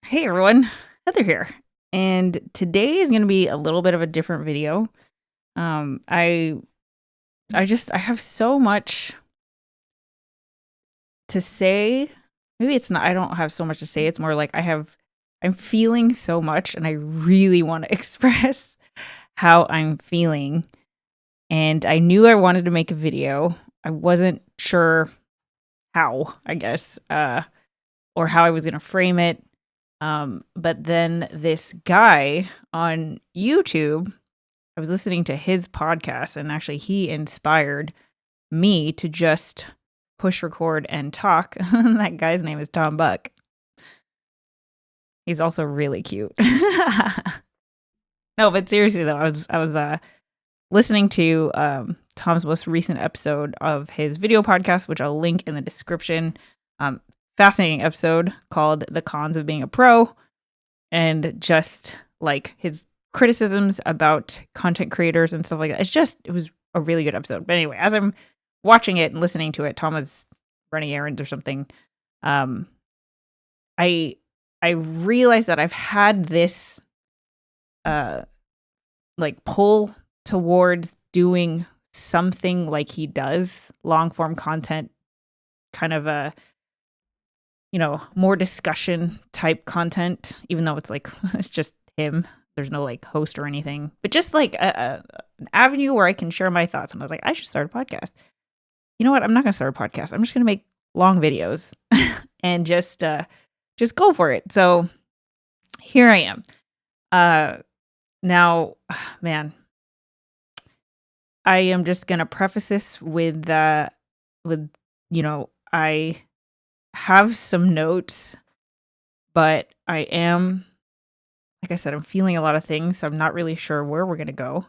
Hey everyone, Heather here. And today is going to be a little bit of a different video. Um I I have so much to say. Maybe it's not I don't have so much to say. It's more like I'm feeling so much and I really want to express how I'm feeling. And I knew I wanted to make a video. I wasn't sure how, I guess, or how I was going to frame it. But then this guy on YouTube, I was listening to his podcast, and actually, he inspired me to just push record and talk. That guy's name is Tom Buck. He's also really cute. No, but seriously though, I was listening to Tom's most recent episode of his video podcast, which I'll link in the description. Um, Fascinating episode called "The Cons of Being a Pro," and just like his criticisms about content creators and stuff like that. It was a really good episode. But anyway, as I'm watching it and listening to it, Tom was running errands or something. Um, I I realized that I've had this uh like pull towards doing something like he does, long form content, kind of a more discussion type content, even though it's like it's just him. There's no like host or anything, but just like an avenue where I can share my thoughts. And I was like, I should start a podcast. You know what? I'm not going to start a podcast. I'm just going to make long videos and just go for it. So here I am. Now, man, I am just going to preface this with I have some notes, but I am, like I said, I'm feeling a lot of things, so I'm not really sure where we're going to go.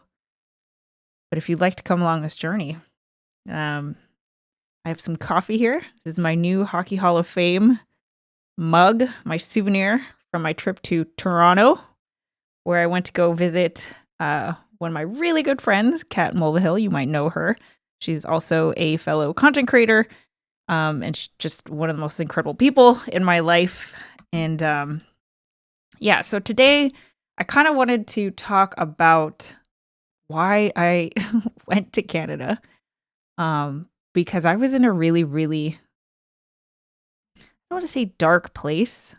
But if you'd like to come along this journey, I have some coffee here. This is my new Hockey Hall of Fame mug, my souvenir from my trip to Toronto, where I went to go visit one of my really good friends, Kat Mulvihill. You might know her. She's also a fellow content creator, and she's just one of the most incredible people in my life. And yeah, so today I kind of wanted to talk about why I went to Canada, because I was in a really, really, I don't want to say dark place.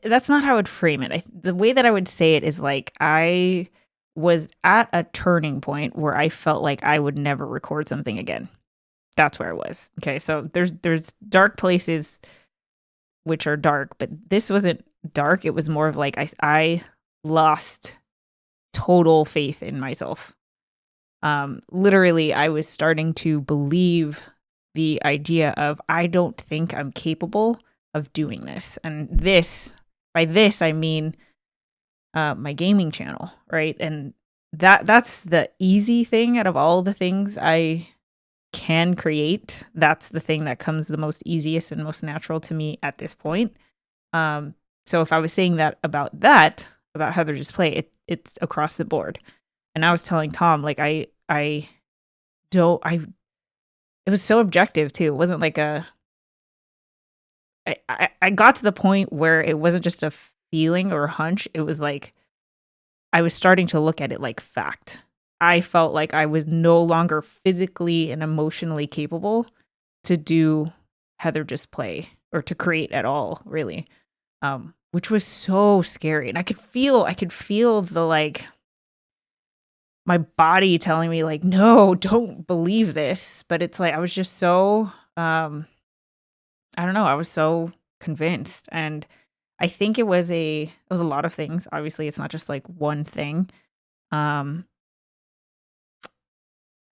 That's not how I would frame it. The way that I would say it is like I was at a turning point where I felt like I would never record something again. That's where I was. Okay, so there's dark places which are dark, but this wasn't dark. It was more of like I lost total faith in myself. Literally, I was starting to believe the idea of I don't think I'm capable of doing this. And by this I mean my gaming channel, right? And that's the easy thing out of all the things I can create. That's the thing that comes the most easiest and most natural to me at this point. So if I was saying about Heather Just Play, it's across the board. And I was telling Tom, like, I don't, I, it was so objective too. It wasn't like I got to the point where it wasn't just a feeling or a hunch. It was like, I was starting to look at it like fact. I felt like I was no longer physically and emotionally capable to do Heather Just Play or to create at all, really. Which was so scary. And I could feel the like my body telling me like, no, don't believe this. But it's like I was just so I don't know, I was so convinced. And I think it was a lot of things. Obviously, it's not just like one thing. Um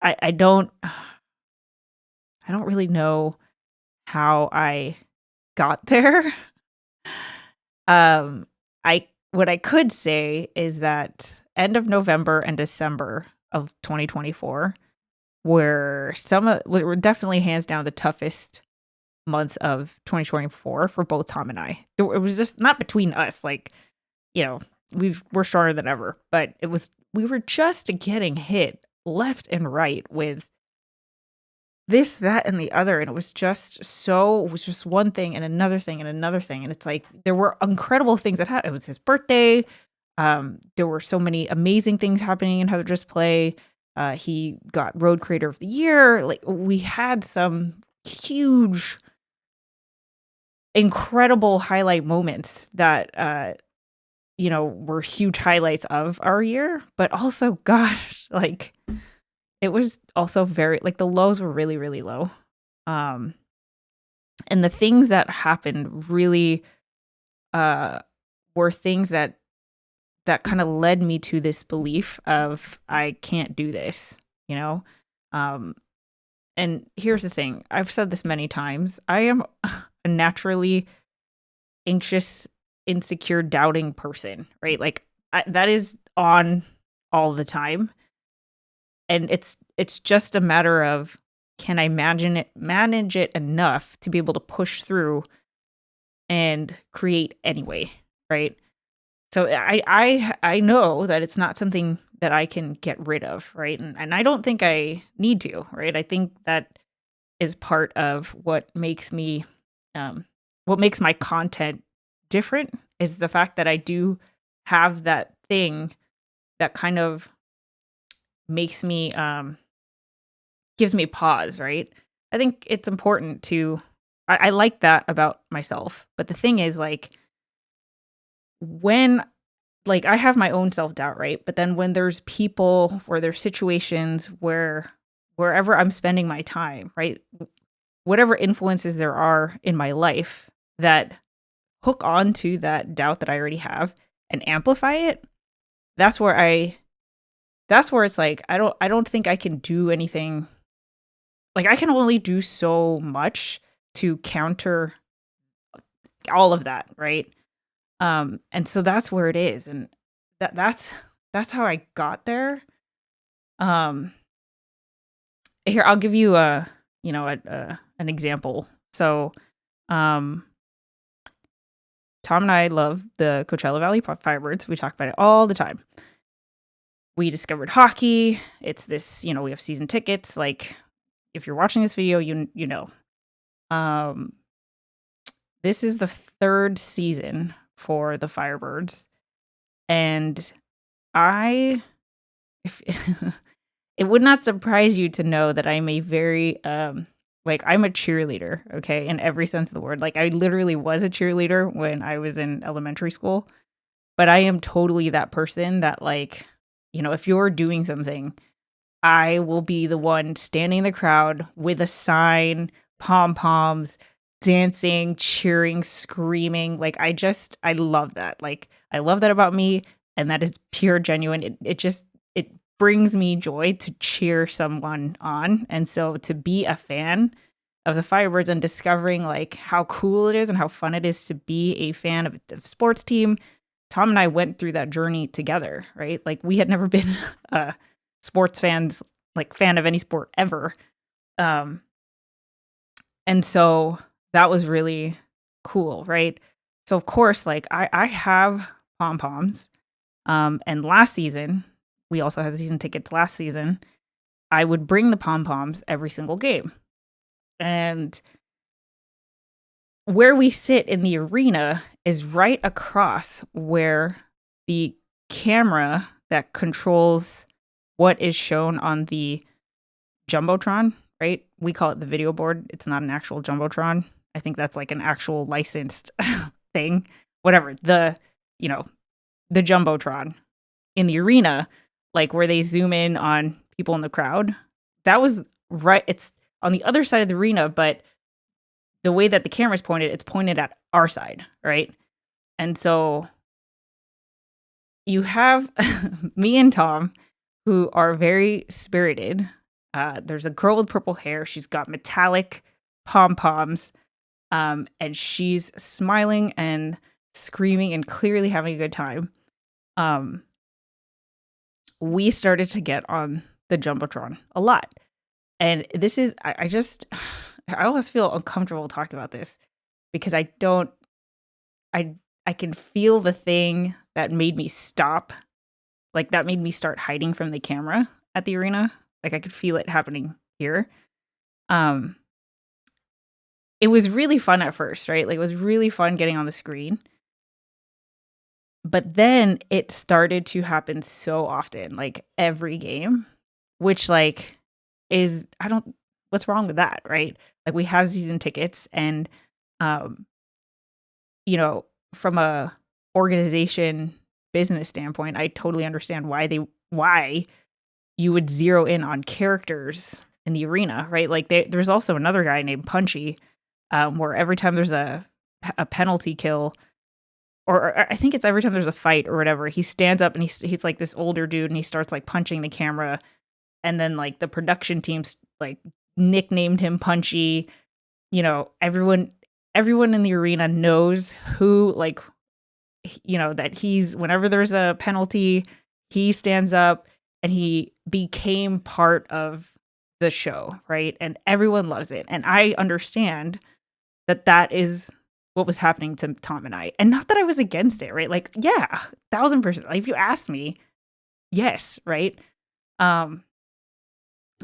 I don't I don't really know how I got there. I What I could say is that end of November and December of 2024 were definitely hands down the toughest months of 2024 for both Tom and I. It was just not between us, like, we're stronger than ever, but we were just getting hit left and right with this, that, and the other. And it was just it was just one thing and another thing and another thing. And it's like there were incredible things that happened. It was his birthday. There were so many amazing things happening in How to Just Play. He got Road Creator of the Year. Like, we had some huge, incredible highlight moments that were huge highlights of our year. But also, gosh, like, it was also very, like, the lows were really, really low. And the things that happened really were things that kind of led me to this belief of I can't do this, you know? And here's the thing. I've said this many times. I am a naturally anxious, insecure, doubting person, right? Like, that is on all the time. And it's just a matter of, can I manage it enough to be able to push through and create anyway, right? So I know that it's not something that I can get rid of, right? And I don't think I need to, right? I think that is part of what makes my content different, is the fact that I do have that thing that kind of makes me gives me pause, right? I think it's important to I like that about myself. But the thing is, like, when, like, I have my own self-doubt, right? But then when there's people, where there's situations where wherever I'm spending my time, right? Whatever influences there are in my life that hook onto that doubt that I already have and amplify it, that's where it's like I don't think I can do anything. Like, I can only do so much to counter all of that, right? And so that's where it is, and that's how I got there. Um, Here, I'll give you an example. So, um, Tom and I love the Coachella Valley Firebirds. We talk about it all the time. We discovered hockey. It's this, we have season tickets. Like, if you're watching this video, you know. This is the third season for the Firebirds, and if it would not surprise you to know that I'm a very like, I'm a cheerleader, okay, in every sense of the word. Like, I literally was a cheerleader when I was in elementary school, but I am totally that person that, like, if you're doing something, I will be the one standing in the crowd with a sign, pom-poms, dancing, cheering, screaming. Like, I love that. Like, I love that about me, and that is pure genuine. It brings me joy to cheer someone on. And so to be a fan of the Firebirds and discovering, like, how cool it is and how fun it is to be a fan of a sports team, Tom and I went through that journey together, right? Like, we had never been sports fans, like, fan of any sport ever. And so that was really cool, right? So, of course, like, I have pom-poms. And last season, we also had season tickets last season. I would bring the pom-poms every single game. And where we sit in the arena is right across where the camera that controls what is shown on the Jumbotron, right? We call it the video board. It's not an actual Jumbotron. I think that's like an actual licensed thing. Whatever. The Jumbotron in the arena, like, where they zoom in on people in the crowd. That was right. It's on the other side of the arena, but the way that the camera's pointed, it's pointed at our side, right? And so you have me and Tom, who are very spirited. There's a girl with purple hair. She's got metallic pom-poms, and she's smiling and screaming and clearly having a good time. We started to get on the Jumbotron a lot. And this is, I always feel uncomfortable talking about this, because I can feel the thing that made me stop, like, that made me start hiding from the camera at the arena. Like, I could feel it happening here. Um, it was really fun at first, right? Like it was really fun getting on the screen. But then it started to happen so often, like every game, which like is I don't what's wrong with that, right? Like we have season tickets and um you know, from a organization business standpoint, I totally understand why you would zero in on characters in the arena, right? Like there's also another guy named Punchy, where every time there's a penalty kill, or I think it's every time there's a fight or whatever, he stands up and he's like this older dude and he starts like punching the camera, and then like the production teams like nicknamed him Punchy. You know, everyone in the arena knows who like that he's whenever there's a penalty, he stands up and he became part of the show, right? And everyone loves it. And I understand that is what was happening to Tom and I. And not that I was against it, right? Like, yeah, 1,000%. Like, if you ask me, yes, right? Um,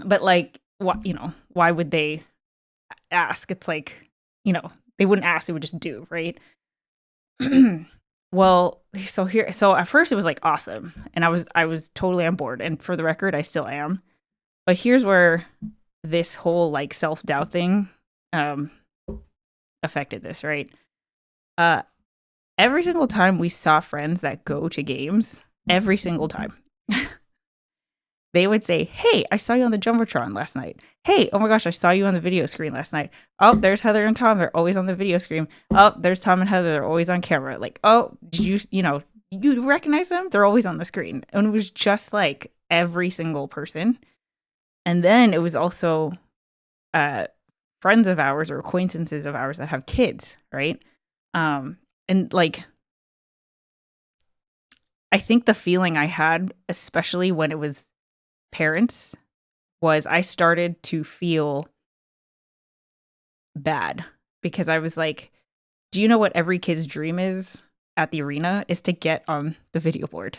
but like, why would they ask? It's like, they wouldn't ask, they would just do, right? Well, so at first it was like awesome, and I was totally on board, and for the record, I still am. But here's where this whole like self-doubt thing um affected this, right? Uh every single time we saw friends that go to games, every single time, they would say, "Hey, I saw you on the Jumbotron last night. Hey, oh my gosh, I saw you on the video screen last night. Oh, there's Heather and Tom. They're always on the video screen. Oh, there's Tom and Heather. They're always on camera. Like, oh, did you recognize them? They're always on the screen." And it was just like every single person. And then it was also uh, friends of ours or acquaintances of ours that have kids, right? And like, I think the feeling I had, especially when it was parents, was I started to feel bad because I was like, do you know what every kid's dream is at the arena? Is to get on the video board.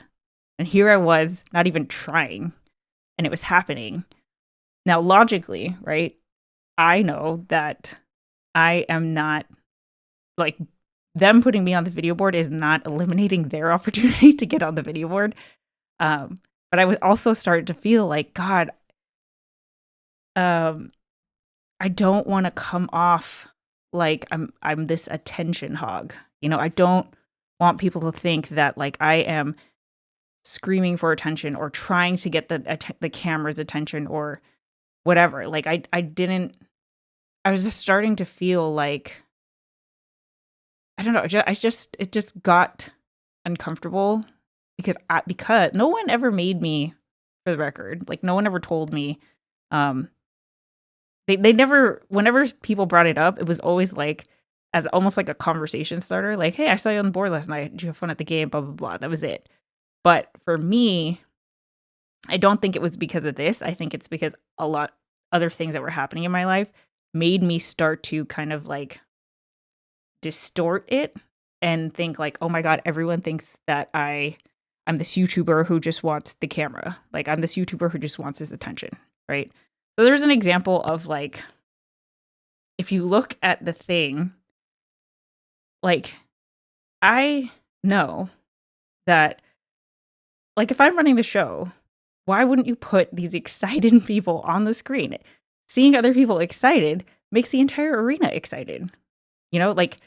And here I was, not even trying, and it was happening. Now, logically, right, I know that I am not like them putting me on the video board is not eliminating their opportunity to get on the video board. But I was also started to feel like, God, I don't want to come off like I'm this attention hog. I don't want people to think that like I am screaming for attention or trying to get the camera's attention or whatever. Like I was just starting to feel like, I don't know, it just got uncomfortable because no one ever made me, for the record, like no one ever told me, they never, whenever people brought it up, it was always like as almost like a conversation starter, like, "Hey, I saw you on the board last night. Did you have fun at the game? Blah blah blah." That was it. But for me, I don't think it was because of this. I think it's because a lot other things that were happening in my life made me start to kind of like distort it and think like, "Oh my God, everyone thinks that I'm this YouTuber who just wants the camera. Like I'm this YouTuber who just wants his attention." Right. So there's an example of like, if you look at the thing, like I know that like if I'm running the show, why wouldn't you put these excited people on the screen? Seeing other people excited makes the entire arena excited. Like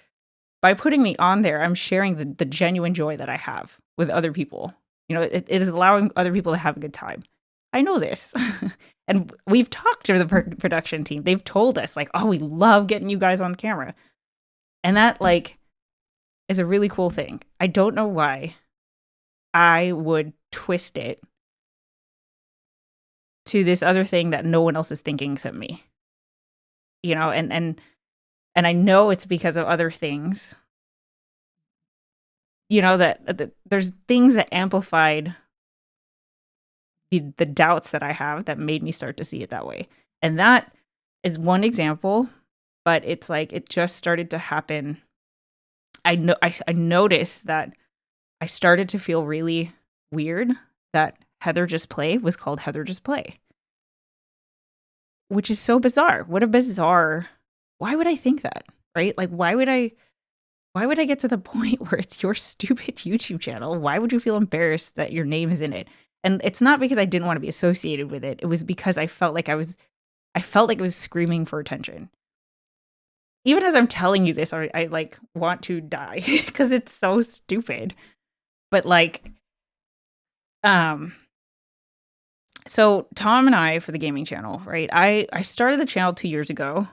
by putting me on there, I'm sharing the genuine joy that I have with other people. It is allowing other people to have a good time. I know this. And we've talked to the production team. They've told us like, "Oh, we love getting you guys on camera." And that like is a really cool thing. I don't know why I would twist it to this other thing that no one else is thinking except me. And I know it's because of other things. That there's things that amplified the doubts that I have that made me start to see it that way. And that is one example, but it's like it just started to happen. I noticed that I started to feel really weird that Heather Just Play was called Heather Just Play. which is so bizarre. What a bizarre, why would I think that, right? Like, why would I get to the point where it's your stupid YouTube channel? Why would you feel embarrassed that your name is in it? And it's not because I didn't want to be associated with it. It was because I felt like it was screaming for attention. Even as I'm telling you this, I like want to die because it's so stupid. But like, so Tom and I, for the gaming channel, right? I started the channel 2 years ago,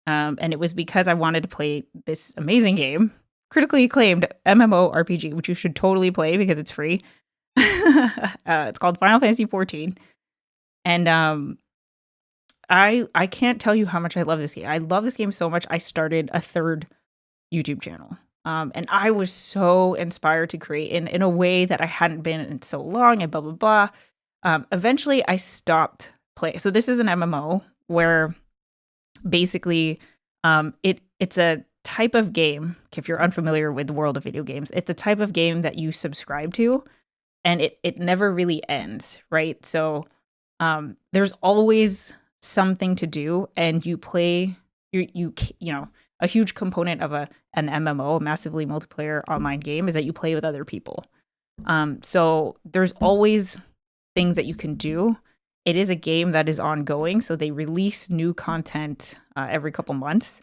and it was because I wanted to play this amazing game, critically acclaimed MMORPG, which you should totally play because it's free. It's called Final Fantasy 14, and I can't tell you how much I love this game. I love this game so much. I started a third YouTube channel. And I was so inspired to create in a way that I hadn't been in so long, and blah, blah, blah. Eventually, I stopped playing. So this is an MMO where basically it's a type of game. If you're unfamiliar with the world of video games, it's a type of game that you subscribe to, and it never really ends, right? So there's always something to do, and you play you know, a huge component of an MMO, a massively multiplayer online game, is that you play with other people. So there's always things that you can do. It is a game that is ongoing, so they release new content every couple months.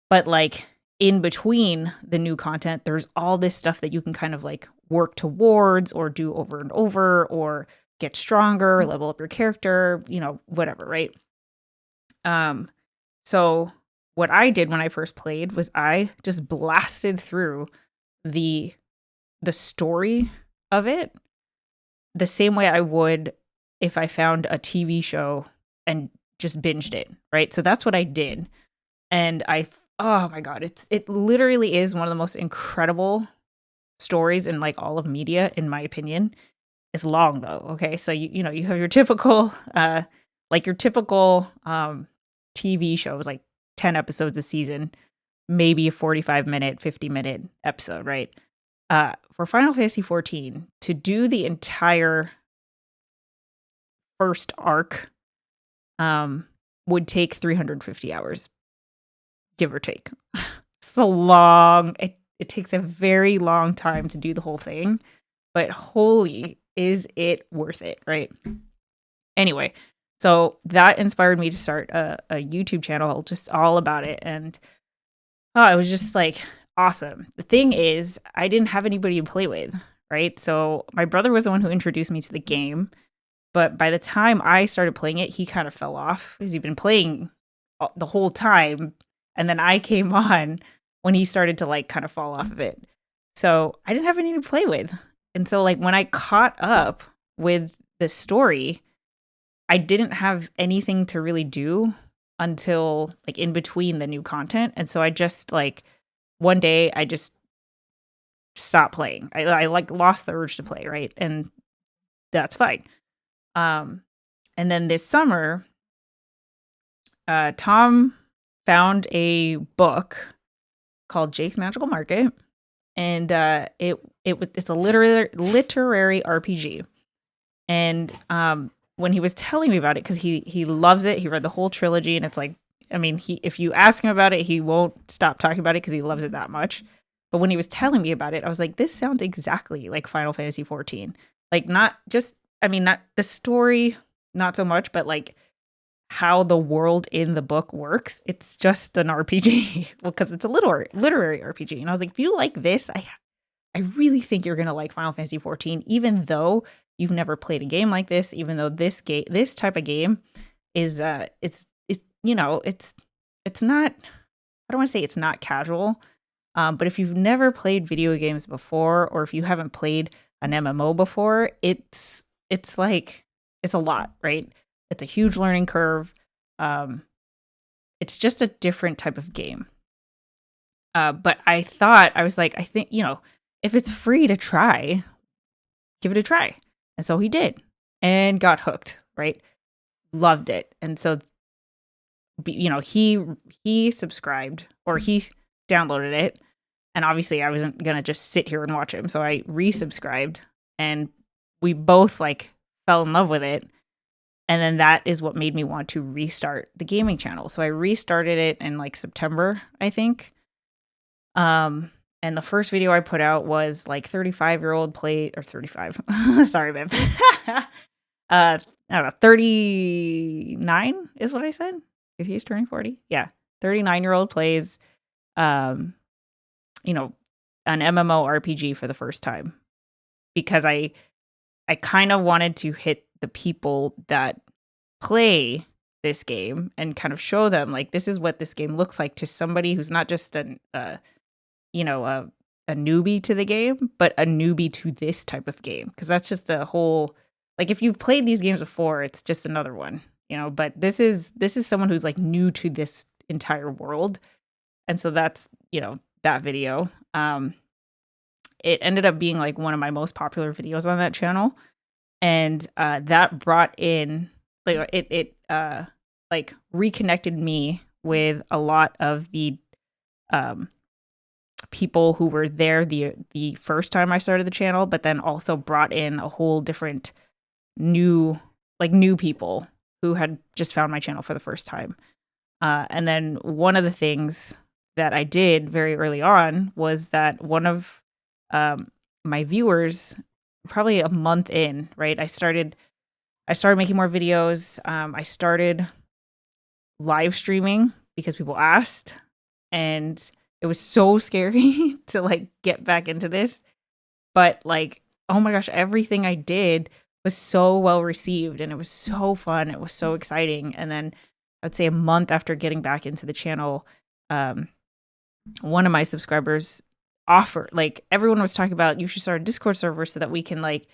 But like in between the new content, there's all this stuff that you can kind of like work towards or do over and over, or get stronger, level up your character, you know, whatever, right? So what I did when I first played was I just blasted through the story of it the same way I would if I found a TV show and just binged it, right? So that's what I did. And oh my God, it literally is one of the most incredible stories in like all of media, in my opinion. It's long though. Okay. So you know, you have your typical TV shows, like 10 episodes a season, maybe a 45-minute, 50-minute episode, right? For Final Fantasy 14, to do the entire first arc would take 350 hours, give or take. It's a long, it takes a very long time to do the whole thing, but holy, is it worth it, right? Anyway, so that inspired me to start a YouTube channel just all about it. And it was just like awesome. The thing is, I didn't have anybody to play with, right? So my brother was the one who introduced me to the game. But by the time I started playing it, he kind of fell off because he'd been playing the whole time. And then I came on when he started to like kind of fall off of it. So I didn't have anything to play with. And so like when I caught up with the story, I didn't have anything to really do until like in between the new content. And so I just like one day I just stopped playing. I like lost the urge to play, right? And that's fine. And then this summer, Tom found a book called Jake's Magical Market, and it's a literary RPG. And when he was telling me about it, because he loves it, he read the whole trilogy, and it's like, I mean, if you ask him about it, he won't stop talking about it because he loves it that much. But when he was telling me about it, I was like, this sounds exactly like Final Fantasy 14. Like, not just, I mean, not the story, not so much, but like how the world in the book works. It's just an RPG, well, because it's a literary RPG. And I was like, if you like this, I really think you're gonna like Final Fantasy 14, even though you've never played a game like this, even though this type of game is it's you know, it's not, I don't want to say it's not casual, but if you've never played video games before, or if you haven't played an MMO before, it's like, it's a lot, right? It's a huge learning curve. It's just a different type of game. But I was like, I think, you know, if it's free to try, give it a try. And so he did, and got hooked, right? Loved it. And so, you know, he subscribed, or he downloaded it. And obviously I wasn't going to just sit here and watch him. So I resubscribed, and we both like fell in love with it. And then that is what made me want to restart the gaming channel. So I restarted it in like September, I think. And the first video I put out was like 35-year-old play or 35. Sorry, babe. I don't know, 39 is what I said. Is he's turning 40? Yeah. 39-year-old plays um, you know, an MMORPG for the first time. Because I kind of wanted to hit the people that play this game and kind of show them like this is what this game looks like to somebody who's not just a newbie to the game, but a newbie to this type of game. Because that's just the whole, like, if you've played these games before, it's just another one, but this is someone who's like new to this entire world. And so that's, that video. It ended up being like one of my most popular videos on that channel. And that brought in, like, it like reconnected me with a lot of the people who were there the first time I started the channel, but then also brought in a whole different new people who had just found my channel for the first time. And then one of the things that I did very early on was that one of my viewers, probably a month in, right? I started making more videos. I started live streaming because people asked, and it was so scary to like get back into this. But like, oh my gosh, everything I did was so well received and it was so fun. It was so exciting. And then I'd say a month after getting back into the channel, one of my subscribers offered, like, everyone was talking about, you should start a Discord server so that we can like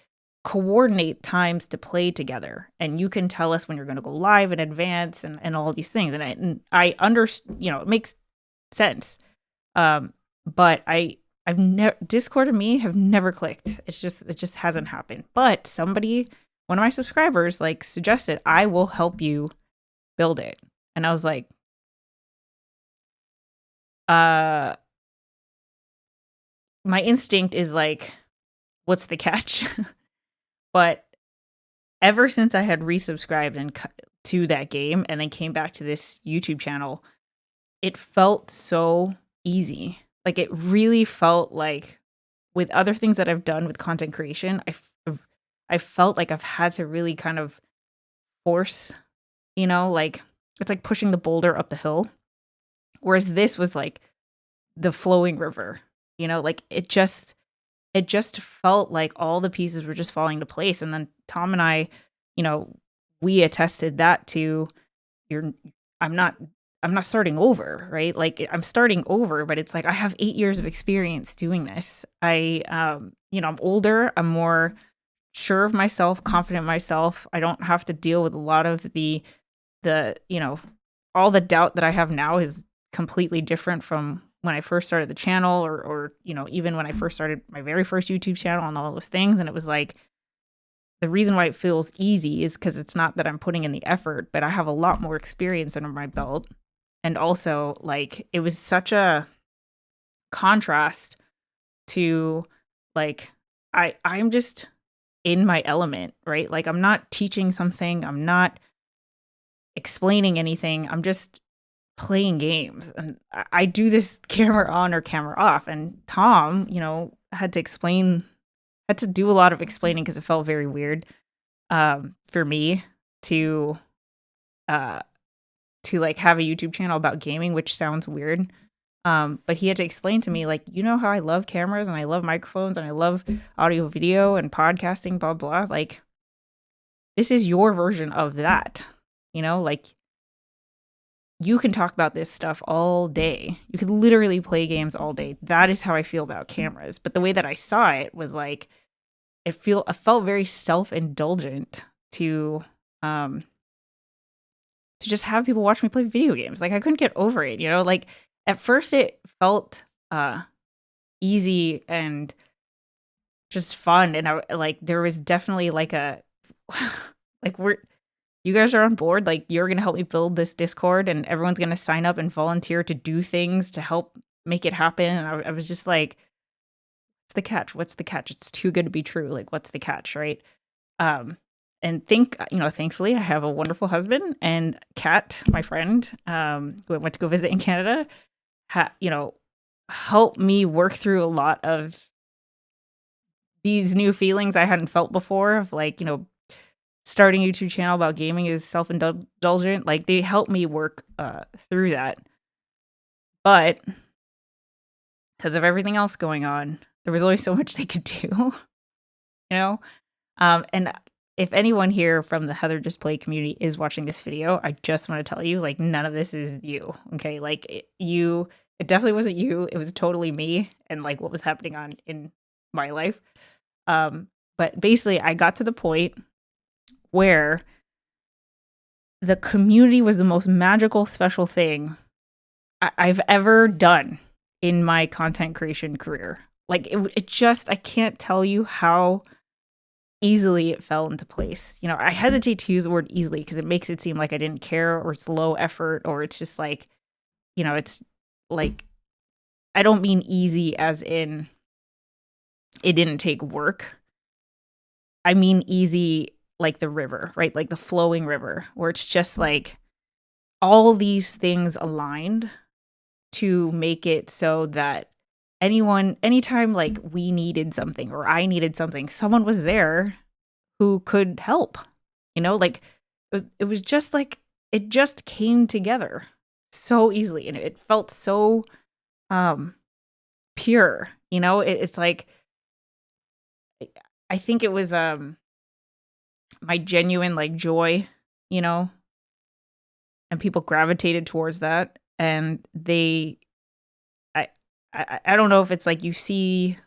coordinate times to play together, and you can tell us when you're going to go live in advance and all these things. And I understand, it makes sense. But I've never, Discord and me have never clicked. It just hasn't happened. But one of my subscribers like suggested, I will help you build it. And I was like, my instinct is like, what's the catch? But ever since I had resubscribed to that game and then came back to this YouTube channel, it felt so easy. Like, it really felt like, with other things that I've done with content creation, I felt like I've had to really kind of force, like, it's like pushing the boulder up the hill. Whereas this was like the flowing river, like it just felt like all the pieces were just falling into place. And then Tom and I, we attested that to I'm not starting over, right? Like, I'm starting over, but it's like I have 8 years of experience doing this. I'm older, I'm more sure of myself, confident in myself. I don't have to deal with a lot of the all the doubt that I have now is completely different from when I first started the channel or even when I first started my very first YouTube channel and all those things. And it was like, the reason why it feels easy is because it's not that I'm putting in the effort, but I have a lot more experience under my belt. And also, like, it was such a contrast to, like, I'm just in my element, right? Like, I'm not teaching something, I'm not explaining anything, I'm just playing games. And I do this camera on or camera off. And Tom, had to do a lot of explaining because it felt very weird for me to like have a YouTube channel about gaming, which sounds weird. But he had to explain to me, like, how I love cameras and I love microphones and I love audio, video and podcasting, blah, blah. Like, this is your version of that, like, you can talk about this stuff all day. You could literally play games all day. That is how I feel about cameras. But the way that I saw it was like, it felt very self-indulgent to just have people watch me play video games. Like, I couldn't get over it, like, at first it felt easy and just fun. And I like, there was definitely like a, like, you guys are on board, like, you're going to help me build this Discord and everyone's going to sign up and volunteer to do things to help make it happen. And I was just like, what's the catch? What's the catch? It's too good to be true. Like, what's the catch? Right. thankfully I have a wonderful husband, and Kat, my friend, who I went to go visit in Canada, helped me work through a lot of these new feelings I hadn't felt before of like, starting a YouTube channel about gaming is self-indulgent. Like they helped me work through that. But because of everything else going on, there was only so much they could do, you know? And if anyone here from the Heather Just Play community is watching this video, I just want to tell you, like, none of this is you, okay? Like, it definitely wasn't you. It was totally me and, like, what was happening in my life. But basically, I got to the point where the community was the most magical, special thing I've ever done in my content creation career. Like, it just, I can't tell you how easily it fell into place. I hesitate to use the word easily because it makes it seem like I didn't care, or it's low effort, or it's just like, it's like, I don't mean easy as in it didn't take work. I mean easy like the river, right? Like the flowing river, where it's just like all these things aligned to make it so that anytime like we needed something or I needed something, someone was there who could help. Like it was just like it just came together so easily, and it felt so pure. It's like I think it was my genuine like joy, and people gravitated towards that, and I don't know if it's like you see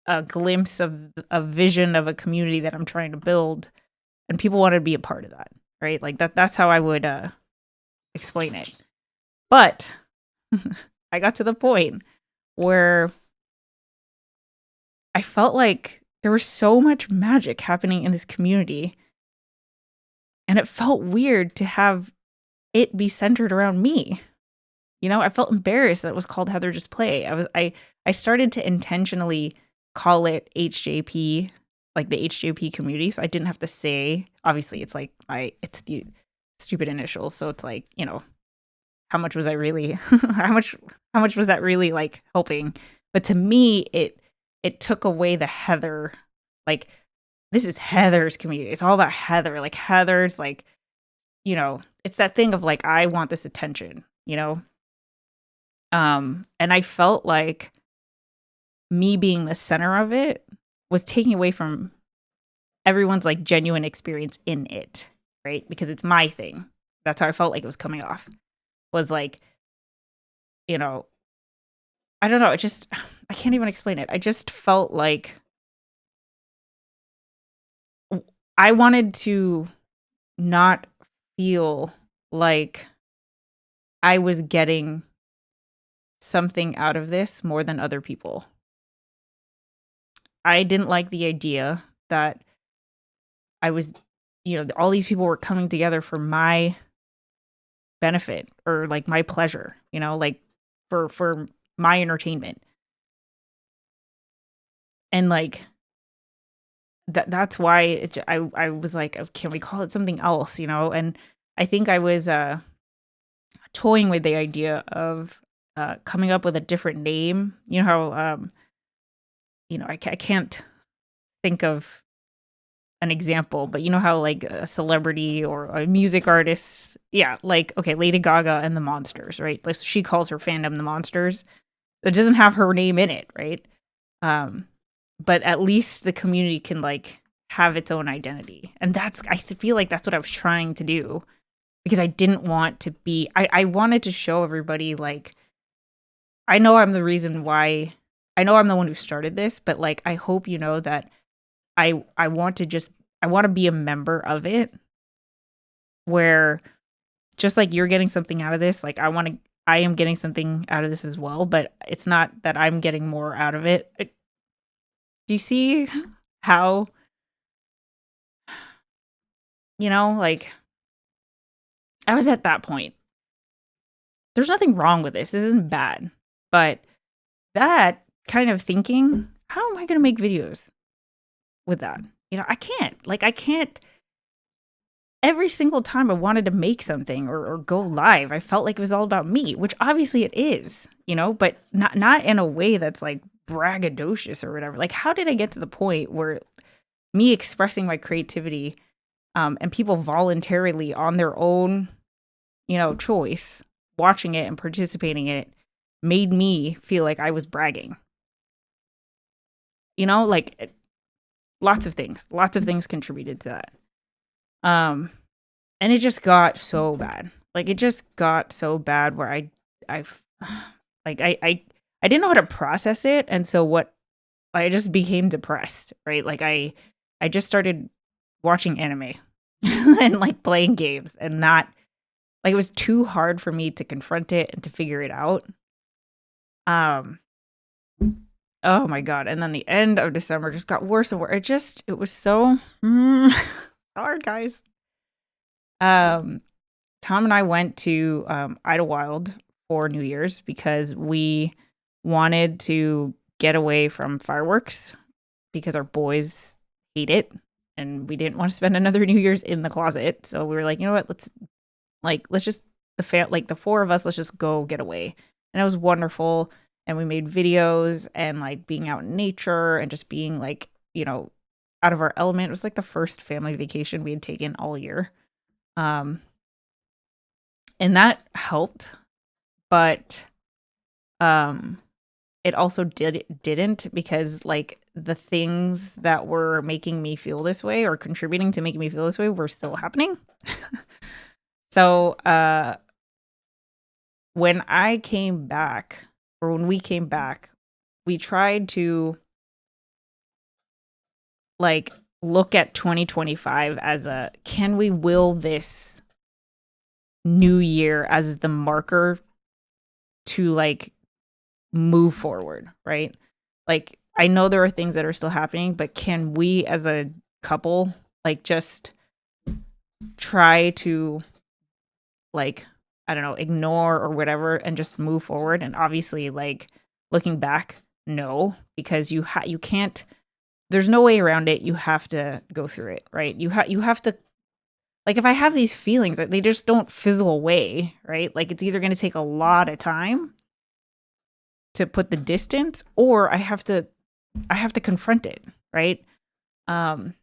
a glimpse of a vision of a community that I'm trying to build, and people want to be a part of that, right? Like that's how I would explain it. But I got to the point where I felt like there was so much magic happening in this community, and it felt weird to have it be centered around me. I felt embarrassed that it was called Heather Just Play. I started to intentionally call it HJP, like the HJP community, so I didn't have to say. Obviously, it's like it's the stupid initials, so it's like, how much was I really how much was that really like helping? But to me, it took away the Heather, like, this is Heather's community. It's all about Heather. Like Heather's like, it's that thing of like, I want this attention, and I felt like me being the center of it was taking away from everyone's like genuine experience in it, right? Because it's my thing. That's how I felt like it was coming off. Was like, I don't know. I can't even explain it. I just felt like I wanted to not feel like I was getting something out of this more than other people. I didn't like the idea that I was, all these people were coming together for my benefit or like my pleasure, like for my entertainment. And like that's why I was like, oh, can we call it something else, And I think I was toying with the idea of coming up with a different name. You know how I can't think of an example, but you know how like a celebrity or a music artist, like, okay, Lady Gaga and the Monsters, right? Like she calls her fandom the Monsters. It doesn't have her name in it, right? But at least the community can like have its own identity, and I feel like that's what I was trying to do, because I didn't want to be. I wanted to show everybody like, I know I'm the reason why. I know I'm the one who started this, but like I hope you know that I want to be a member of it, where just like you're getting something out of this, like I am getting something out of this as well, but it's not that I'm getting more out of it. Do you see how, like I was at that point. There's nothing wrong with this. This isn't bad. But that kind of thinking, how am I going to make videos with that? I can't. Like, I can't. Every single time I wanted to make something or go live, I felt like it was all about me, which obviously it is, but not in a way that's like braggadocious or whatever. Like, how did I get to the point where me expressing my creativity, and people voluntarily on their own, choice, watching it and participating in it, made me feel like I was bragging? Like, lots of things contributed to that. And it just got so bad. Like, it just got so bad where I like I didn't know how to process it, and so I just became depressed, right? Like, I just started watching anime and like playing games, and not like, it was too hard for me to confront it and to figure it out. Um oh my god, and then the end of December just got worse and worse. It was so hard, guys. Um Tom and I went to Idlewild for New Year's because we wanted to get away from fireworks because our boys hate it, and we didn't want to spend another New Year's in the closet. So we were like, you know what, let's just the four of us, let's just go get away. And it was wonderful, and we made videos and like being out in nature and just being like, out of our element. It was like the first family vacation we had taken all year. And that helped, but it also didn't, because like the things that were making me feel this way or contributing to making me feel this way were still happening. So when we came back, we tried to like look at 2025 as can we will this new year as the marker to like move forward, right? Like, I know there are things that are still happening, but can we as a couple like just try to, like, I don't know, ignore or whatever and just move forward? And obviously, like, looking back, no, because you can't, there's no way around it. You have to go through it, right? You have to, like, if I have these feelings that they just don't fizzle away, right? Like, it's either going to take a lot of time to put the distance, or I have to confront it, right? But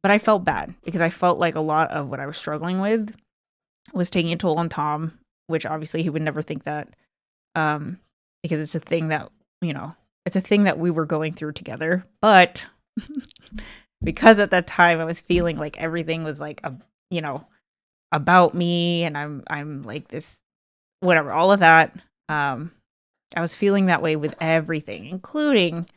I felt bad because I felt like a lot of what I was struggling with was taking a toll on Tom, which obviously he would never think that, because it's a thing that, it's a thing that we were going through together. But because at that time I was feeling like everything was like about me, and I'm like this, whatever, all of that. I was feeling that way with everything, including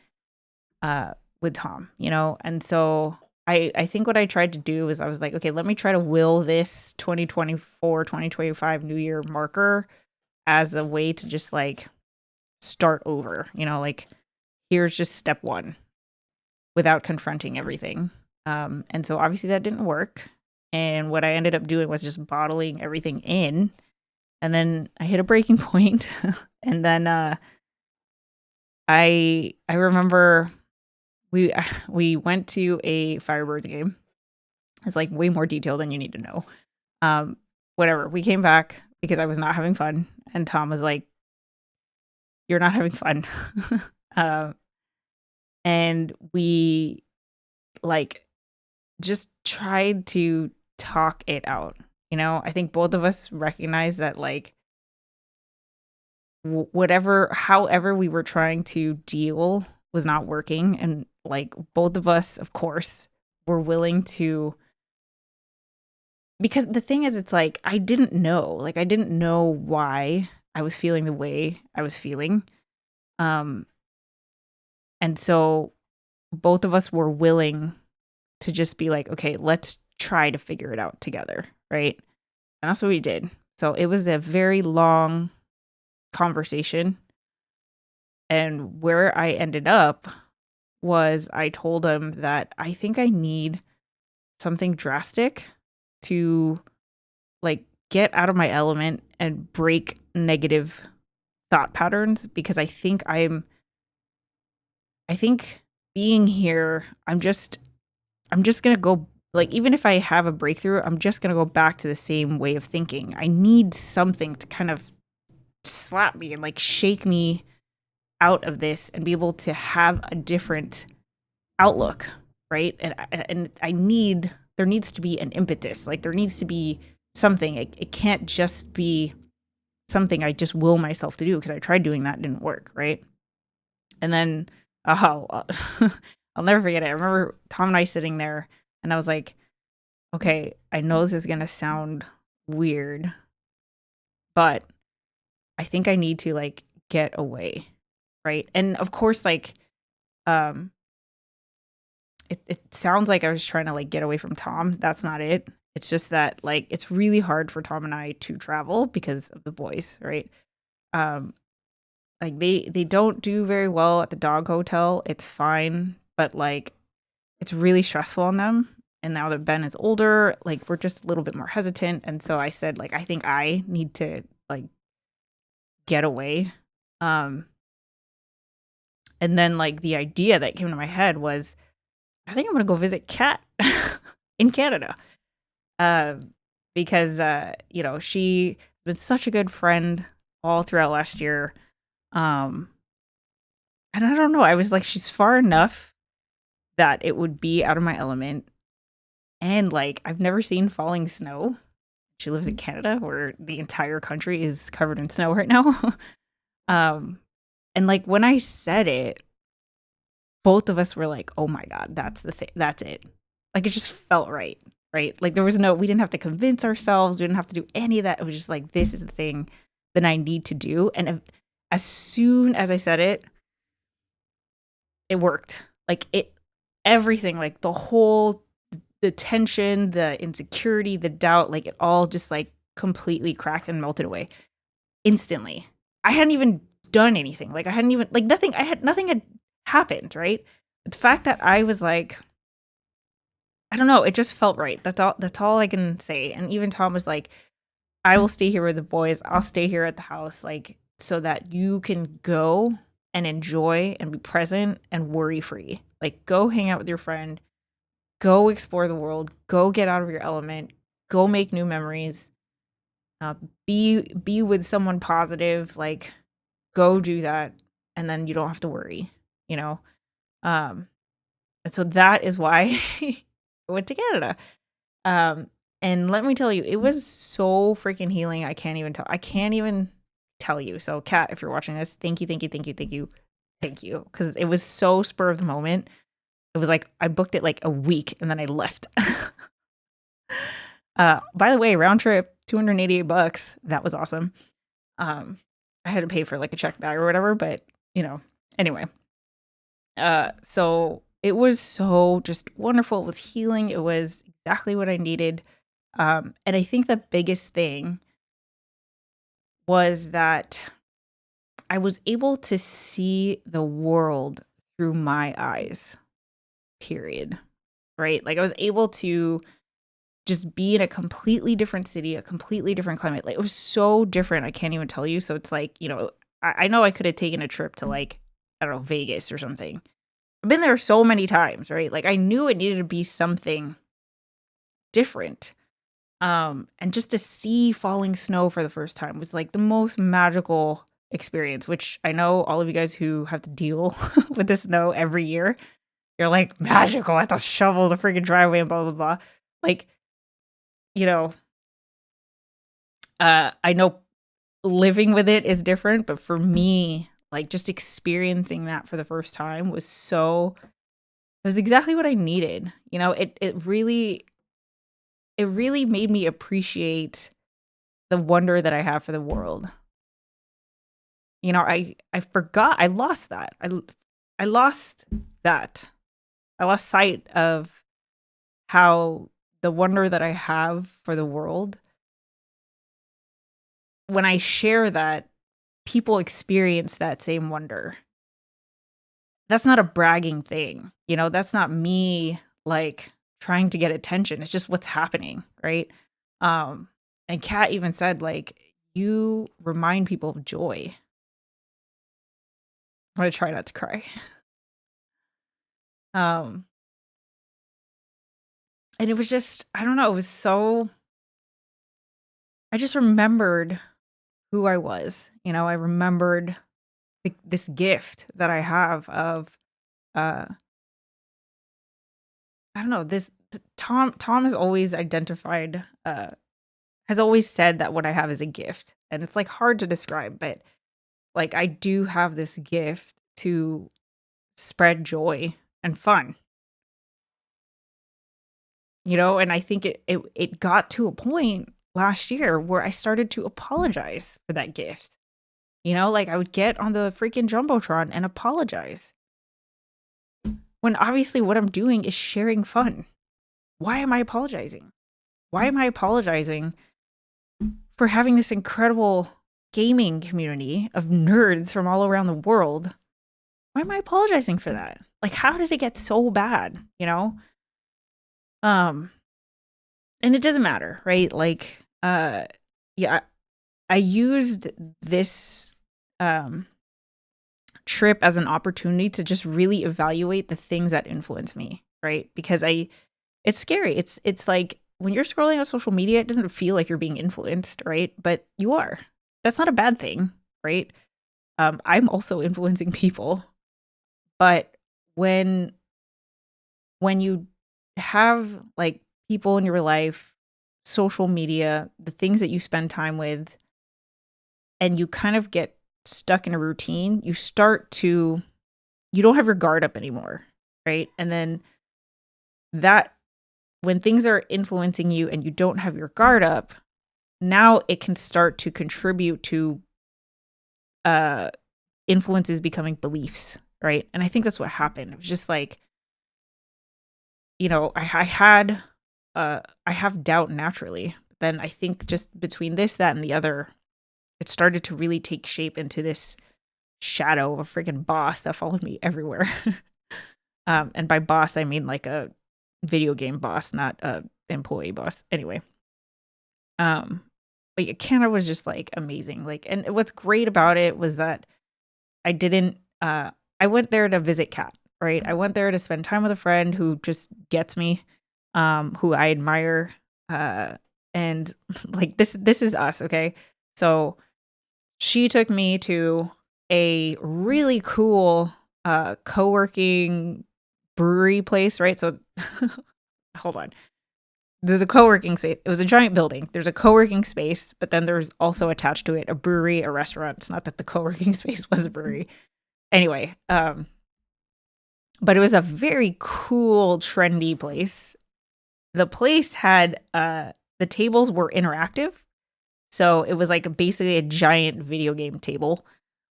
with Tom, and so I think what I tried to do is I was like, okay, let me try to will this 2024, 2025 New Year marker as a way to just like start over, like, here's just step one without confronting everything. And so obviously that didn't work. And what I ended up doing was just bottling everything in. And then I hit a breaking point. And then I remember we went to a Firebirds game. It's like way more detail than you need to know. Whatever. We came back because I was not having fun, and Tom was like, "You're not having fun." And we like just tried to talk it out. I think both of us recognized that, like, however we were trying to deal was not working, and like both of us, of course, were willing to, because the thing is, it's like I didn't know why I was feeling the way I was feeling. And so both of us were willing to just be like, okay, let's try to figure it out together, right? And that's what we did. So it was a very long conversation. And where I ended up was I told him that I think I need something drastic to like get out of my element and break negative thought patterns, because I think being here, I'm just I'm just going to go, like, even if I have a breakthrough, I'm just going to go back to the same way of thinking. I need something to kind of slap me and like shake me out of this and be able to have a different outlook, right? And I need, there needs to be an impetus. Like there needs to be something. It can't just be something I just will myself to do, because I tried doing that, it didn't work, right? And then I'll I'll never forget it. I remember Tom and I sitting there, and I was like, okay, I know this is gonna sound weird, but I think I need to like get away, right? And of course, like, um, it sounds like I was trying to like get away from Tom. That's not it. It's just that like it's really hard for Tom and I to travel because of the boys, right? Um, like they don't do very well at the dog hotel. It's fine, but like it's really stressful on them. And now that Ben is older, like we're just a little bit more hesitant. And so I said, like, I think I need to like get away. Um, and then like the idea that came to my head was, I think I'm gonna go visit Kat in Canada. Uh, because you know, she been such a good friend all throughout last year. Um, and I don't know, I was like, she's far enough that it would be out of my element. And like, I've never seen falling snow. She lives in Canada, where the entire country is covered in snow right now. um, and like when I said it, both of us were like, "Oh my god, that's the thing. That's it." Like it just felt right, right? Like there was no, we didn't have to convince ourselves. We didn't have to do any of that. It was just like, this is the thing that I need to do. And as soon as I said it, it worked. Like it, everything, like the tension, the insecurity, the doubt, like it all just like completely cracked and melted away instantly. I hadn't even done anything. Like I hadn't even, like nothing, nothing had happened, right? The fact that I was like, I don't know, it just felt right. That's all I can say. And even Tom was like, I will stay here with the boys. I'll stay here at the house, like so that you can go and enjoy and be present and worry free. Like go hang out with your friend, go explore the world, go get out of your element, go make new memories, uh, be with someone positive, like go do that, and then you don't have to worry, you know. um and so that is why I went to Canada. um and let me tell you, it was so freaking healing. I can't even tell you. So Kat, if you're watching this, thank you, thank you, thank you, thank you, thank you, because it was so spur of the moment. It was like I booked it like a week and then I left. By the way, round trip, $288. That was awesome. Um, I had to pay for like a check bag or whatever, but you know, anyway. So it was so just wonderful. It was healing. It was exactly what I needed. And I think the biggest thing was that I was able to see the world through my eyes, period. Right? Like I was able to just be in a completely different city, a completely different climate. Like it was so different. I can't even tell you. So it's like, you know, I know I could have taken a trip to like, I don't know, Vegas or something. I've been there so many times, right? Like I knew it needed to be something different. And just to see falling snow for the first time was like the most magical experience, which I know all of you guys who have to deal with the snow every year, you're like, magical. I have to shovel the freaking driveway and blah, blah, blah. Like, you know, I know living with it is different, but for me, like just experiencing that for the first time was so, it was exactly what I needed. You know, it really made me appreciate the wonder that I have for the world. You know, I forgot, I lost that. I lost that. I lost sight of how the wonder that I have for the world, when I share that, people experience that same wonder. That's not a bragging thing. You know, that's not me like trying to get attention. It's just what's happening, right? Um and Kat even said like, you remind people of joy. I'm going to try not to cry. Um And it was just, I don't know, it was so, I just remembered who I was. I remembered this gift that I have of, uh, I don't know, Tom has always identified, has always said that what I have is a gift. And it's like hard to describe, but like I do have this gift to spread joy and fun. And I think it got to a point last year where I started to apologize for that gift. Like I would get on the freaking Jumbotron and apologize. When obviously what I'm doing is sharing fun. Why am I apologizing? Why am I apologizing for having this incredible gaming community of nerds from all around the world? Why am I apologizing for that? Like, how did it get so bad? Um, and it doesn't matter, right? Like, yeah, I used this trip as an opportunity to just really evaluate the things that influence me, right? Because it's scary. It's like when you're scrolling on social media, it doesn't feel like you're being influenced, right? But you are. That's not a bad thing, right? I'm also influencing people, but when you have like people in your life, social media, the things that you spend time with, and you kind of get stuck in a routine, you don't have your guard up anymore, right? And then that when things are influencing you and you don't have your guard up, now it can start to contribute to influences becoming beliefs, right? And I think that's what happened. It was just like, I have doubt naturally. But then I think just between this, that, and the other, it started to really take shape into this shadow of a freaking boss that followed me everywhere. And by boss, I mean like a video game boss, not a employee boss. Anyway, but yeah, Canada was just like amazing. Like, and what's great about it was that I didn't. I went there to visit Kat. Right, I went there to spend time with a friend who just gets me, who I admire, and like this is us. Okay, so she took me to a really cool co-working brewery place, right? So hold on. There's a co-working space. It was a giant building. There's a co-working space, but then there's also attached to it a brewery, a restaurant. It's not that the co-working space was a brewery. Anyway, but it was a very cool, trendy place. The place had the tables were interactive. So it was like basically a giant video game table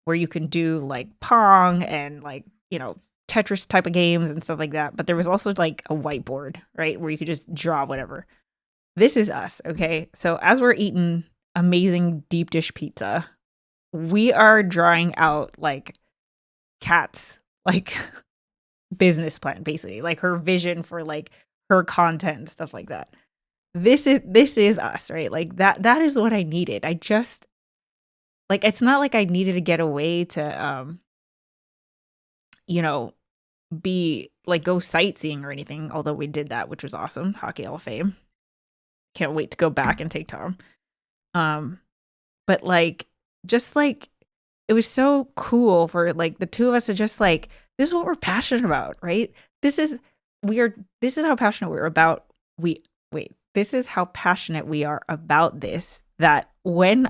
where you can do like Pong and like, Tetris type of games and stuff like that. But there was also like a whiteboard, right? Where you could just draw whatever. This is us, okay? So as we're eating amazing deep dish pizza, we are drawing out like Kat's like business plan, basically, like her vision for like her content and stuff like that. This is us, right? Like that is what I needed. I just like it's not like I needed to get away to you know, be like go sightseeing or anything, although we did that, which was awesome. Hockey Hall of Fame. Can't wait to go back and take Tom. But like just like it was so cool for like the two of us to just like this is what we're passionate about, right? This is how passionate we're about this is how passionate we are about this, that when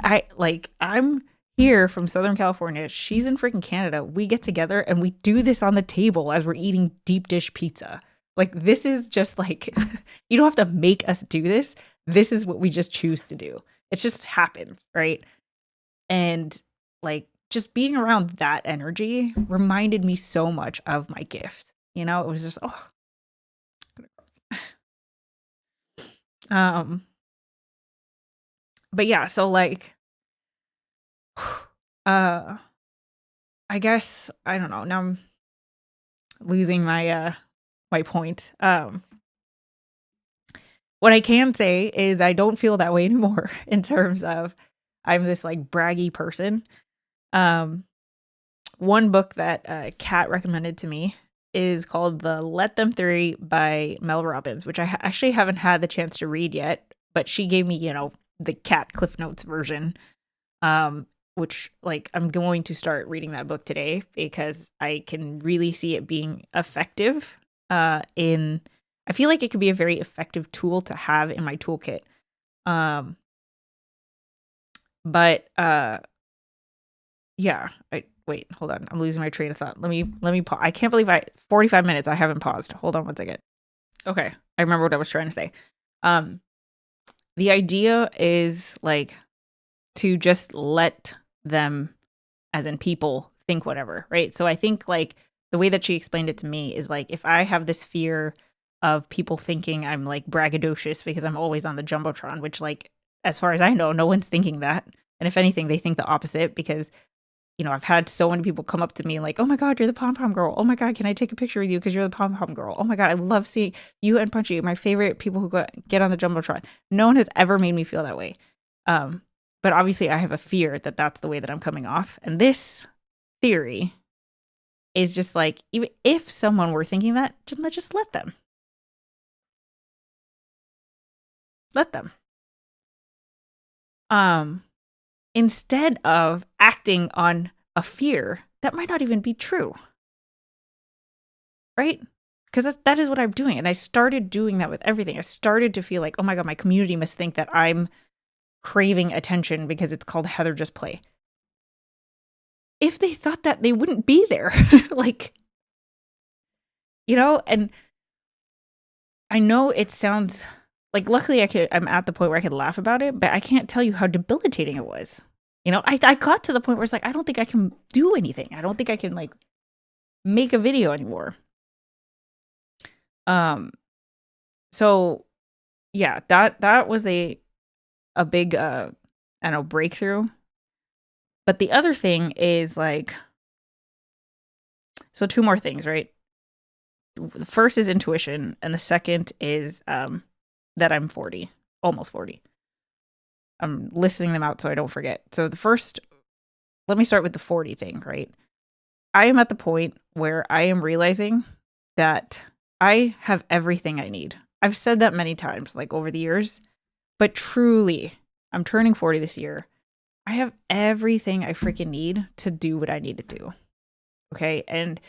I'm here from Southern California, she's in freaking Canada, we get together and we do this on the table as we're eating deep dish pizza. Like this is just like you don't have to make us do this. This is what we just choose to do. It just happens, right? And like just being around that energy reminded me so much of my gift. It was just but yeah, so like I guess I don't know. Now I'm losing my my point. What I can say is I don't feel that way anymore in terms of I'm this like braggy person. One book that Kat recommended to me is called The Let Them Theory by Mel Robbins, which I actually haven't had the chance to read yet, but she gave me, the Cat Cliff Notes version, which like I'm going to start reading that book today because I can really see it being effective I feel like it could be a very effective tool to have in my toolkit. But yeah, wait, hold on. I'm losing my train of thought. Let me pause. I can't believe 45 minutes I haven't paused. Hold on one second. Okay. I remember what I was trying to say. The idea is like to just let them, as in people, think whatever, right? So I think like the way that she explained it to me is like if I have this fear of people thinking I'm like braggadocious because I'm always on the Jumbotron, which like as far as I know, no one's thinking that. And if anything, they think the opposite because I've had so many people come up to me like, oh my God, you're the pom-pom girl. Oh my God, can I take a picture with you because you're the pom-pom girl? Oh my God, I love seeing you and Punchy, my favorite people who get on the Jumbotron. No one has ever made me feel that way. But obviously I have a fear that that's the way that I'm coming off. And this theory is just like, even if someone were thinking that, just let them. Let them. Instead of acting on a fear that might not even be true. Right? Because that is what I'm doing. And I started doing that with everything. I started to feel like, oh my God, my community must think that I'm craving attention because it's called Heather Just Play. If they thought that, they wouldn't be there. Like, and I know it sounds like, luckily I'm at the point where I could laugh about it, but I can't tell you how debilitating it was. I got to the point where it's like, I don't think I can do anything. I don't think I can like make a video anymore. So yeah, that was a big, breakthrough. But the other thing is like, so 2 more things, right? The first is intuition, and the second is that I'm 40, almost 40. I'm listing them out so I don't forget. So the first, let me start with the 40 thing, right? I am at the point where I am realizing that I have everything I need. I've said that many times, like over the years, but truly, I'm turning 40 this year. I have everything I freaking need to do what I need to do. Okay. And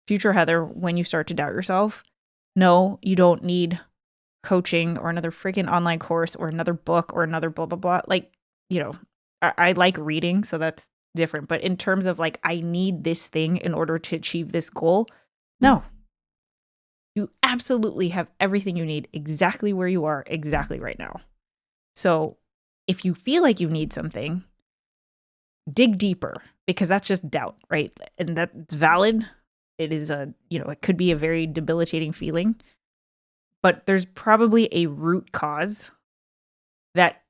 future Heather, when you start to doubt yourself, no, you don't need coaching or another freaking online course or another book or another blah, blah, blah. Like, I like reading, so that's different. But in terms of like, I need this thing in order to achieve this goal, no. You absolutely have everything you need exactly where you are exactly right now. So if you feel like you need something, dig deeper, because that's just doubt, right? And that's valid. It is it could be a very debilitating feeling, but there's probably a root cause that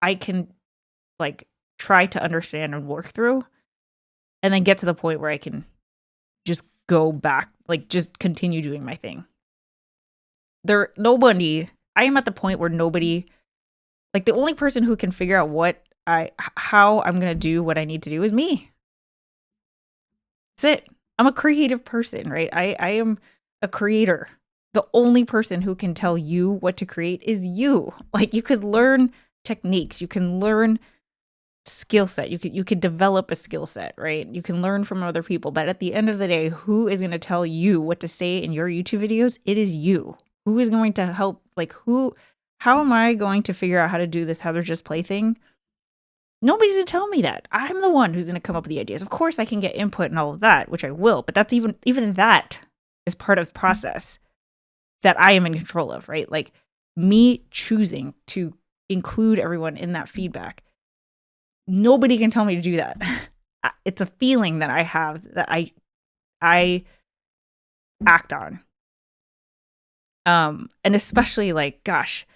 I can like try to understand and work through, and then get to the point where I can just go back, like just continue doing my thing. I am at the point where nobody, like the only person who can figure out how I'm going to do what I need to do is me. That's it. I'm a creative person, right? I am a creator. The only person who can tell you what to create is you. Like you could learn techniques, you can learn skill set, you could develop a skill set, right? You can learn from other people, but at the end of the day, who is going to tell you what to say in your YouTube videos? It is you. Who is going to help? Like how am I going to figure out how to do this Heather Just Play thing? Nobody's going to tell me that. I'm the one who's going to come up with the ideas. Of course I can get input and all of that, which I will, but that's even that is part of the process that I am in control of, right? Like me choosing to include everyone in that feedback. Nobody can tell me to do that. It's a feeling that I have that I act on. And especially like, gosh,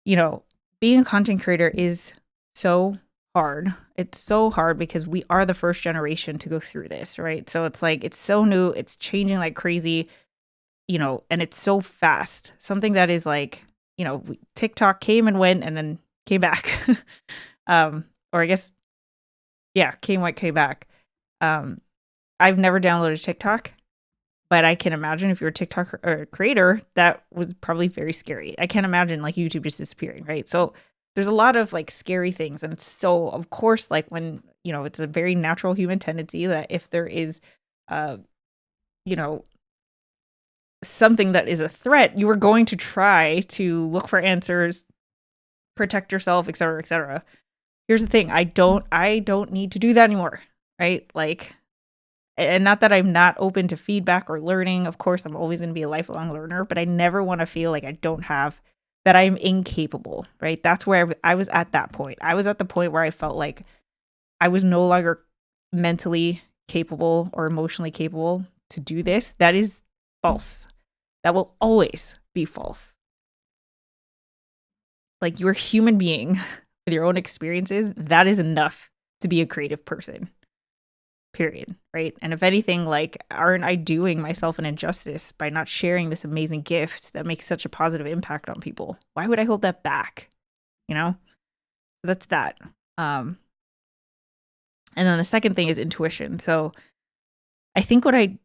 being a content creator is so hard. It's so hard because we are the first generation to go through this, right? So it's like, it's so new, it's changing like crazy, and it's so fast. Something that is like, TikTok came and went and then came back. Or I guess, yeah, came back. I've never downloaded TikTok, But I can imagine if you're a TikTok or a creator, that was probably very scary. I can't imagine like YouTube just disappearing, right? So there's a lot of like scary things. And so, of course, like when, it's a very natural human tendency that if there is, uh, you know, something that is a threat, you are going to try to look for answers, protect yourself, et cetera, et cetera. Here's the thing. I don't need to do that anymore, right? Like, and not that I'm not open to feedback or learning. Of course, I'm always going to be a lifelong learner, but I never want to feel like I don't have, that I'm incapable, right? That's where I was at that point. I was at the point where I felt like I was no longer mentally capable or emotionally capable to do this. That is false. That will always be false. Like, you're a human being with your own experiences. That is enough to be a creative person. Period. Right. And if anything, like, aren't I doing myself an injustice by not sharing this amazing gift that makes such a positive impact on people? Why would I hold that back? That's that. And then the second thing is intuition. So I think what I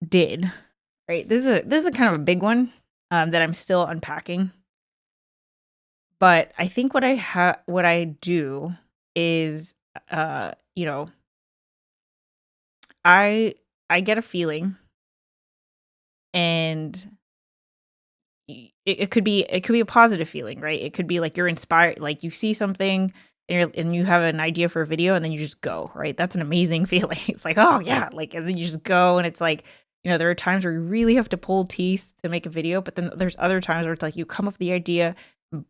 did, right? This is a kind of a big one that I'm still unpacking. But I think what I do is, I get a feeling, and it could be a positive feeling, right? It could be like you're inspired, like you see something and you have an idea for a video, and then you just go, right? That's an amazing feeling. It's like, oh yeah, like, and then you just go, and it's like, there are times where you really have to pull teeth to make a video, but then there's other times where it's like you come up with the idea,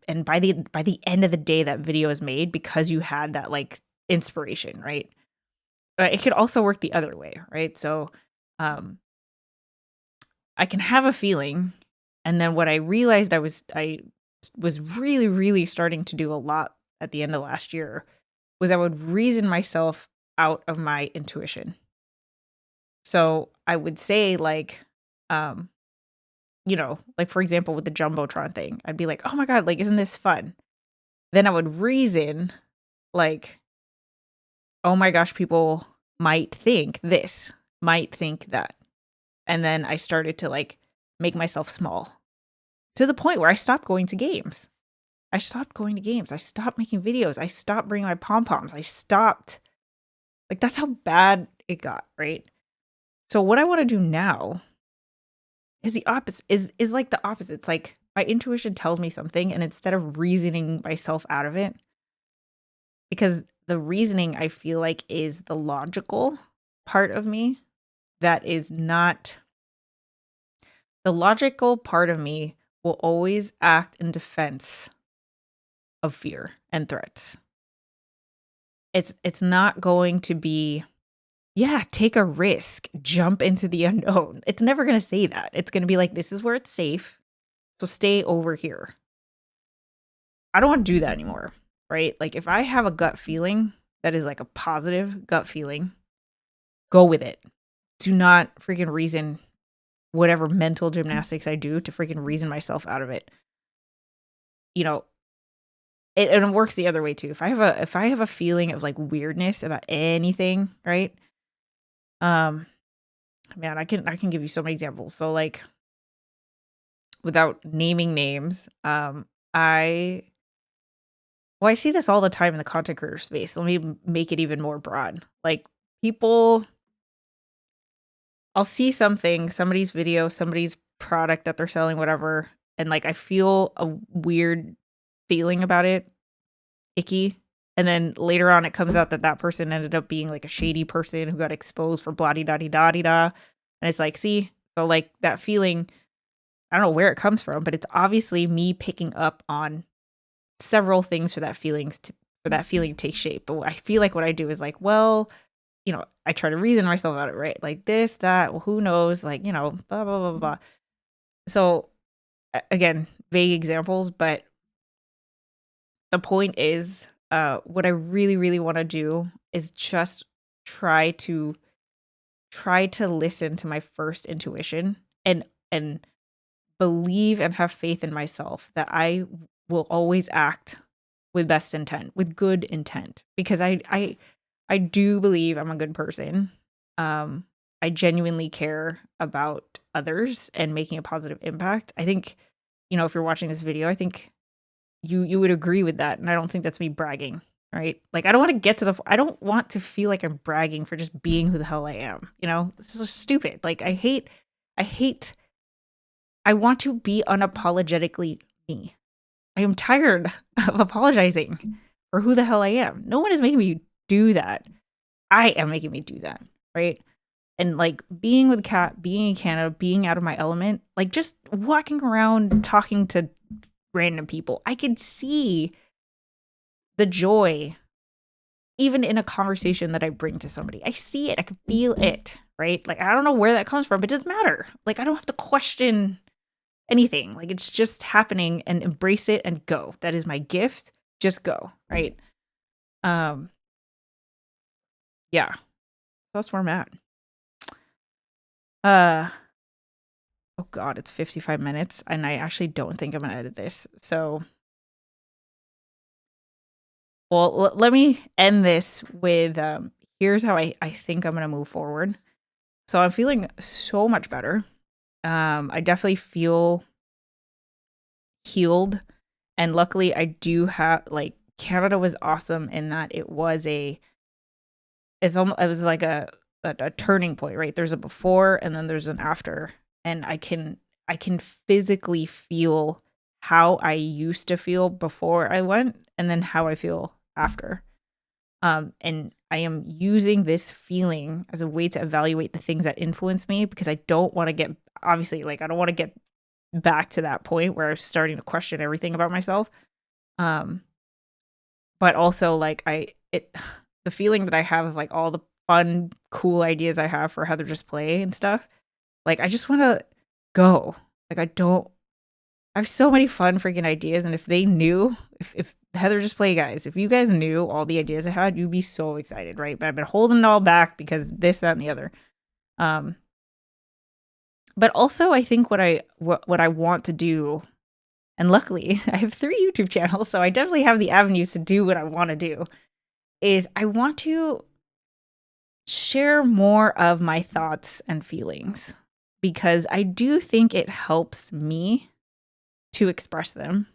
and by the end of the day, that video is made because you had that like inspiration, right? But it could also work the other way, right? So, I can have a feeling, and then what I realized I was really, really starting to do a lot at the end of last year was I would reason myself out of my intuition. So I would say like, like for example with the Jumbotron thing, I'd be like, oh my God, like, isn't this fun? Then I would reason like, oh my gosh, people might think this, might think that. And then I started to like make myself small to the point where I stopped going to games. I stopped making videos. I stopped bringing my pom-poms. I stopped. Like, that's how bad it got, right? So what I want to do now is the opposite, is like the opposite. It's like my intuition tells me something, and instead of reasoning myself out of it, because the reasoning I feel like is the logical part of me, that is not the logical part of me will always act in defense of fear and threats. It's not going to be, yeah, take a risk, jump into the unknown. It's never going to say that. It's going to be like, this is where it's safe, so stay over here. I don't want to do that anymore, right? Like, if I have a gut feeling that is like a positive gut feeling, go with it. Do not freaking reason whatever mental gymnastics I do to freaking reason myself out of it. And it works the other way too. If I have a feeling of like weirdness about anything, right? Man, I can give you so many examples. So like, without naming names, I see this all the time in the content creator space. Let me make it even more broad. Like, I'll see somebody's video, somebody's product that they're selling, whatever, and like I feel a weird feeling about it, icky. And then later on, it comes out that person ended up being like a shady person who got exposed for blah da da da. And it's like, see, so like that feeling, I don't know where it comes from, but it's obviously me picking up on several things for that feeling to take shape. But I feel like what I do is like, well, I try to reason myself out of it, right? Like this, that, well, who knows? Like, blah, blah, blah, blah. So again, vague examples, but the point is, what I really, really want to do is just try to listen to my first intuition and believe and have faith in myself that I will always act with best intent, with good intent, because I do believe I'm a good person. I genuinely care about others and making a positive impact. I think, if you're watching this video, I think you would agree with that. And I don't think that's me bragging, right? Like, I don't want to I don't want to feel like I'm bragging for just being who the hell I am. This is stupid. Like, I want to be unapologetically me. I am tired of apologizing for who the hell I am. No one is making me do that. I am making me do that, right? And like being with Kat, being in Canada, being out of my element, like just walking around talking to random people, I could see the joy even in a conversation that I bring to somebody. I see it, I can feel it, right? Like, I don't know where that comes from, but it doesn't matter. Like, I don't have to question anything. Like, it's just happening, and embrace it and go. That is my gift. Just go, right? Yeah. That's where I'm at. Oh god, it's 55 minutes, and I actually don't think I'm gonna edit this. So, well, let me end this with here's how I think I'm gonna move forward. So I'm feeling so much better. I definitely feel healed, and luckily I do have, like, Canada was awesome in that it was it was like a turning point, right? There's a before and then there's an after, and I can physically feel how I used to feel before I went and then how I feel after. And I am using this feeling as a way to evaluate the things that influence me, because I don't want to get, obviously, like, I don't want to get back to that point where I'm starting to question everything about myself. But also, like, the feeling that I have of like all the fun, cool ideas I have for Heather Just Play and stuff, like, I just want to go. Like, I have so many fun freaking ideas, and if they knew, if Heather Just Play guys, if you guys knew all the ideas I had, you'd be so excited, right? But I've been holding it all back because this, that, and the other. But also, I think what I want to do, and luckily I have 3 YouTube channels, so I definitely have the avenues to do what I want to do, is I want to share more of my thoughts and feelings, because I do think it helps me to express them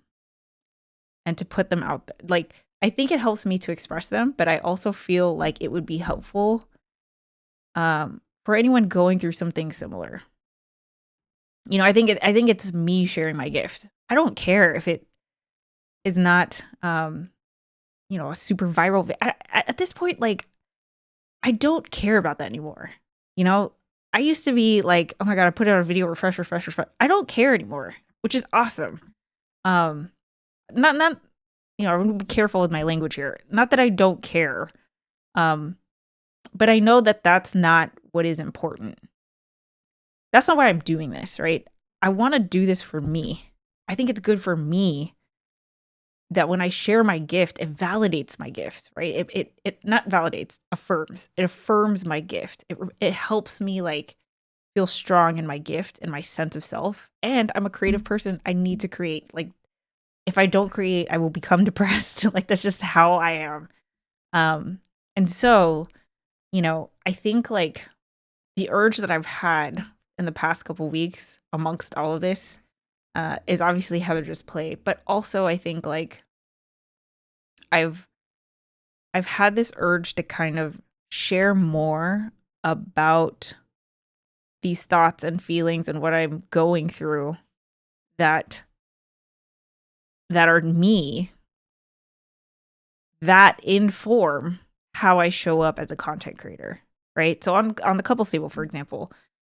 and to put them out there. Like, I think it helps me to express them, but I also feel like it would be helpful for anyone going through something similar. I think it's me sharing my gift. I don't care if it is not a super viral at this point. Like, I don't care about that anymore. I used to be like, oh my god, I put out a video, refresh. I don't care anymore, which is awesome. Not I want to be careful with my language here. Not that I don't care, but I know that that's not what is important. That's not why I'm doing this, right? I want to do this for me. I think it's good for me that when I share my gift, it validates my gift, right? It not validates, affirms. It affirms my gift. It helps me, like, feel strong in my gift and my sense of self. And I'm a creative person. I need to create. Like, if I don't create, I will become depressed. Like, that's just how I am. And so, I think, like, the urge that I've had in the past couple weeks amongst all of this is obviously Heather Just Play, but also I think, like, I've had this urge to kind of share more about these thoughts and feelings and what I'm going through that are me, that inform how I show up as a content creator, right? So on the Couples Table, for example,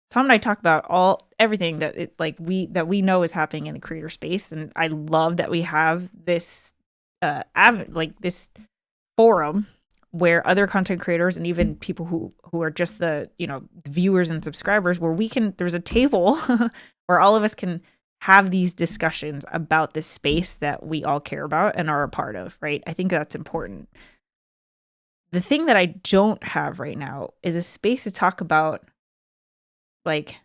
Tom and I talk about everything that we know is happening in the creator space, and I love that we have this this forum where other content creators and even people who are just the viewers and subscribers, where there's a table where all of us can have these discussions about this space that we all care about and are a part of, right? I think that's important. The thing that I don't have right now is a space to talk about, like,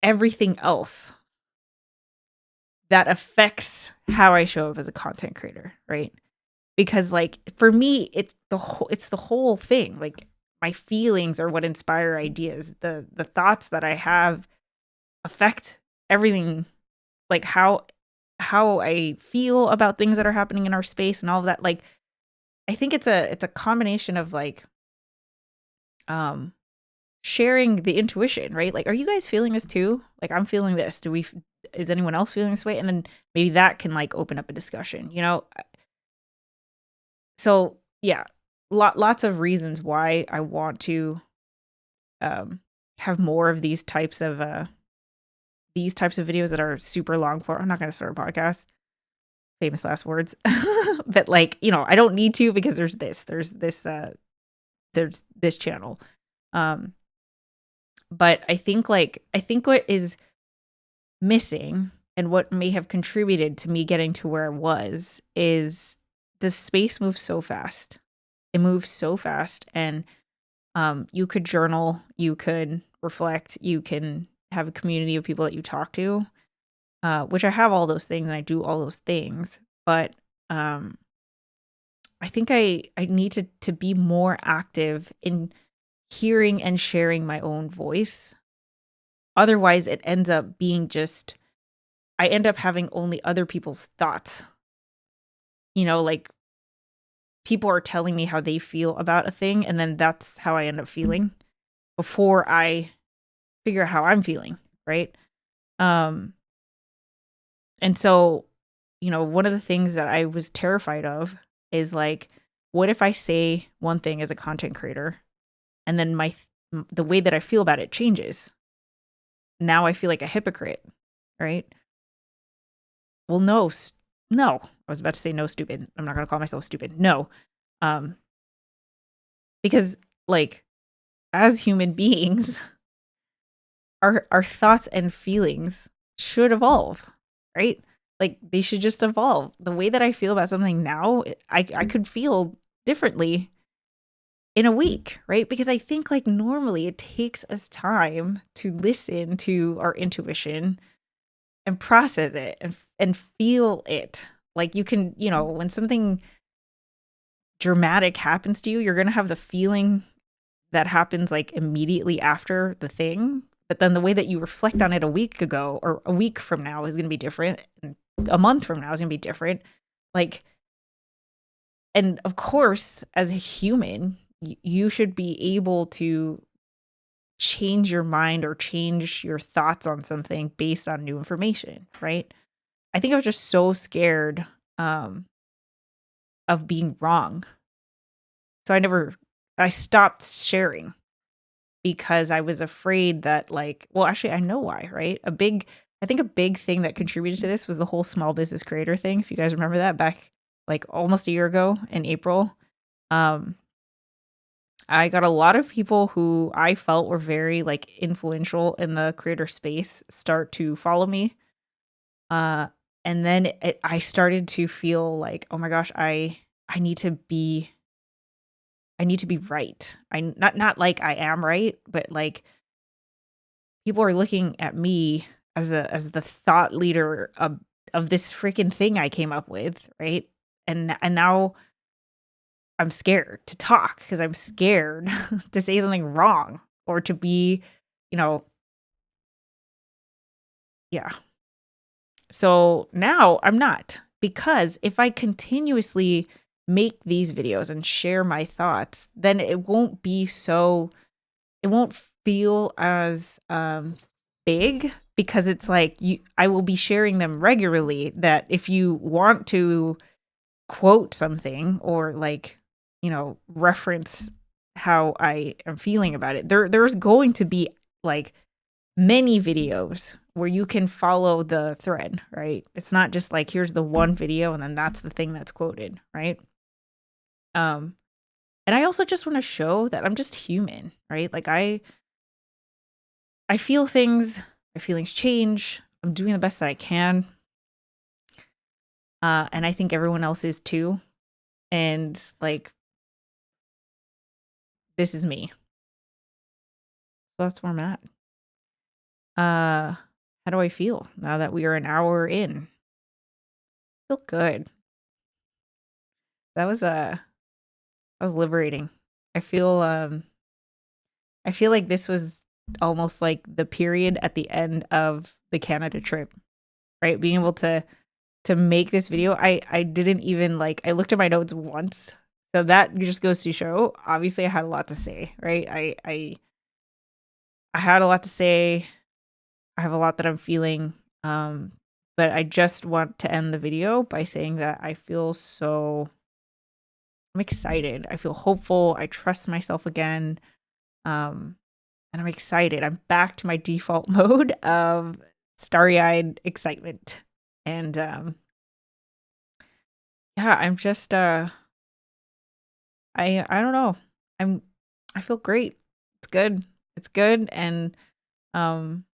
everything else that affects how I show up as a content creator, right? Because, like, for me, it's the whole thing. Like, my feelings are what inspire ideas. The thoughts that I have affect everything, like how I feel about things that are happening in our space and all of that. Like I think it's a combination of like um sharing the intuition, right? Like, are you guys feeling this too? Like, I'm feeling this. Is anyone else feeling this way? And then maybe that can like open up a discussion, you know? So yeah, lots of reasons why I want to um have more of these types of videos that are super long form. I'm not gonna start a podcast. Famous last words. But like, you know, I don't need to because there's this channel. Um but I think what is missing and what may have contributed to me getting to where I was is the space moves so fast. It moves so fast, and you could journal, you could reflect, you can have a community of people that you talk to, which I have all those things and I do all those things. But um, I think I need to be more active in hearing and sharing my own voice. Otherwise, it ends up being just I end up having only other people's thoughts. You know, like people are telling me how they feel about a thing, and then that's how I end up feeling before I figure out how I'm feeling, right? Um, and so, you know, one of the things that I was terrified of is like, what if I say one thing as a content creator, and then the way that I feel about it changes? Now I feel like a hypocrite, right? Well, no, no. I was about to say no, stupid. I'm not gonna call myself stupid. No, um, because like as human beings, our thoughts and feelings should evolve, right? Like they should just evolve. The way that I feel about something now, I could feel differently in a week, right? Because I think like normally it takes us time to listen to our intuition and process it and feel it. Like you can, you know, when something dramatic happens to you, you're going to have the feeling that happens like immediately after the thing. But then the way that you reflect on it a week ago or a week from now is going to be different. And a month from now is going to be different. Like, and of course, as a human, you should be able to change your mind or change your thoughts on something based on new information, right? I think I was just so scared um, of being wrong. So I stopped sharing because I was afraid that like, well, actually I know why, right? I think a big thing that contributed to this was the whole small business creator thing. If you guys remember that back like almost a year ago in April, um, I got a lot of people who I felt were very like influential in the creator space start to follow me. Uh, and then I started to feel like, oh my gosh, I need to be I need to be right. Not like I am right, but like people are looking at me as the thought leader of this freaking thing I came up with, right? And now I'm scared to talk because I'm scared to say something wrong or to be, you know, yeah. So now I'm not because if I continuously make these videos and share my thoughts, then it won't feel as big because it's like I will be sharing them regularly that if you want to quote something or like, you know, reference how I am feeling about it, there's going to be like many videos where you can follow the thread, right? It's not just like here's the one video and then that's the thing that's quoted, right? Um and I also just want to show that I'm just human, right? Like I feel things, my feelings change. I'm doing the best that I can. And I think everyone else is too. And like, this is me. So that's where I'm at. How do I feel now that we are an hour in? I feel good. That was that was liberating. I feel I feel like this was almost like the period at the end of the Canada trip, right? Being able to make this video. I didn't even like I looked at my notes once. So that just goes to show obviously I had a lot to say, right? I had a lot to say. I have a lot that I'm feeling. But I just want to end the video by saying that I'm excited. I feel hopeful. I trust myself again. Um, and I'm excited. I'm back to my default mode of starry-eyed excitement. And yeah, I'm just I don't know. I'm I feel great. It's good. It's good. And um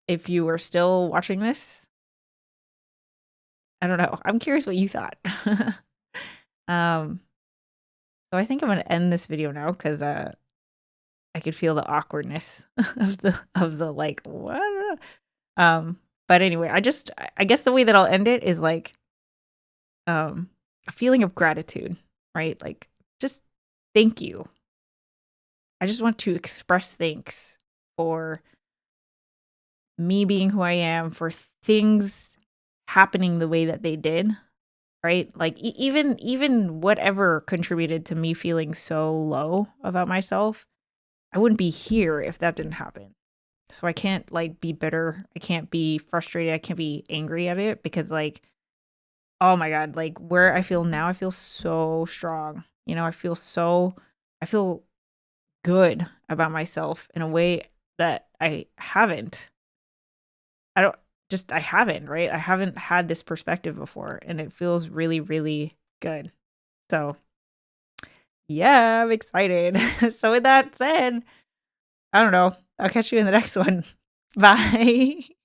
if you are still watching this, I don't know. I'm curious what you thought. um so I think I'm gonna end this video now because I could feel the awkwardness of the like what but anyway, I guess the way that I'll end it is like a feeling of gratitude, right? Like just thank you. I just want to express thanks for me being who I am, for things happening the way that they did, right? Like even whatever contributed to me feeling so low about myself, I wouldn't be here if that didn't happen. So I can't like be bitter. I can't be frustrated. I can't be angry at it because like oh my god, like where I feel now, I feel so strong. I feel good about myself in a way that I don't I haven't, right? I haven't had this perspective before and it feels really, really good. So, yeah, I'm excited. So, with that said, I don't know. I'll catch you in the next one. Bye.